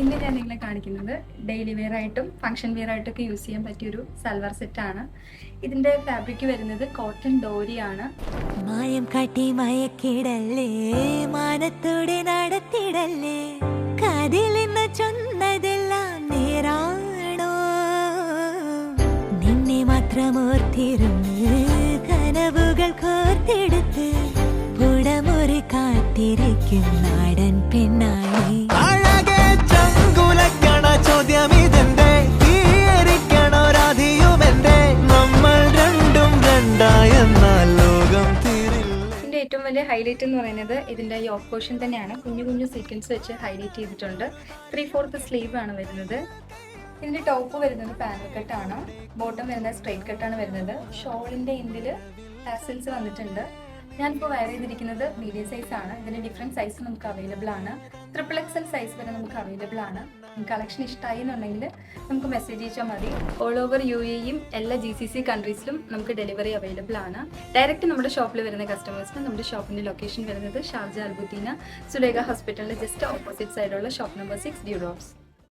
ഇന്ന് ഞാൻ നിങ്ങളെ കാണിക്കുന്നത് ഡെയിലി വെയർ ആയിട്ടും ഫംഗ്ഷൻ വെയർ ആയിട്ടൊക്കെ യൂസ് ചെയ്യാൻ പറ്റിയൊരു സൽവാർ സെറ്റാണ്. ഇതിന്റെ ഫാബ്രിക് വരുന്നത് കോട്ടൺ ഡോരിയാണ്. മായം കാട്ടി മയക്കിടല്ലേ, മാനത്തോടെ നടത്തിടല്ലേ, കാതിലെന്ന് ചൊന്നതെല്ലാം നേരാണോ, നിന്നെ മാത്രം ഓർത്തിരുന്ന് കനവുകൾ കോർത്തെടുത്ത് പുടമുറി കാത്തിരിക്കും നാടൻ പെണ്ണായി. ഏറ്റവും വലിയ ഹൈലൈറ്റ് എന്ന് പറയുന്നത് ഇതിന്റെ യോക്ക് പോർഷൻ തന്നെയാണ്. കുഞ്ഞു കുഞ്ഞു സീക്വൻസ് വെച്ച് ഹൈലൈറ്റ് ചെയ്തിട്ടുണ്ട്. 3/4 സ്ലീവ് ആണ് വരുന്നത്. ഇതിന്റെ ടോപ്പ് വരുന്നത് പാനൽ കട്ടാണ്. ബോട്ടം വരുന്നത് സ്ട്രെയിറ്റ് കട്ടാണ് വരുന്നത്. ഷോളിന്റെ എൻഡിൽ ടാസിൽസ് വന്നിട്ടുണ്ട്. ഞാനിപ്പോൾ വെയർ ചെയ്തിരിക്കുന്നത് മീഡിയം സൈസ് ആണ്. ഇതിന്റെ ഡിഫറെൻറ്റ് സൈസ് നമുക്ക് അവൈലബിൾ ആണ്. XXL സൈസ് വരെ നമുക്ക് അവൈലബിൾ ആണ്. കളക്ഷൻ ഇഷ്ടമായി എന്നുണ്ടെങ്കിൽ നമുക്ക് മെസ്സേജ് അയച്ചാൽ മതി. ഓൾ ഓവർ UAEയും എല്ലാ GCC കൺട്രീസിലും നമുക്ക് ഡെലിവറി അവൈലബിൾ ആണ്. ഡയറക്റ്റ് നമ്മുടെ ഷോപ്പിൽ വരുന്ന കസ്റ്റമേഴ്സിന് നമ്മുടെ ഷോപ്പിന്റെ ലൊക്കേഷൻ വരുന്നത് ഷാർജ അൽബുത്തീന സുലേഖ ഹോസ്പിറ്റലിന്റെ ജസ്റ്റ് ഓപ്പോസിറ്റ് സൈഡുള്ള ഷോപ്പ് നമ്പർ 6 ഡ്യൂറോപ്സ്.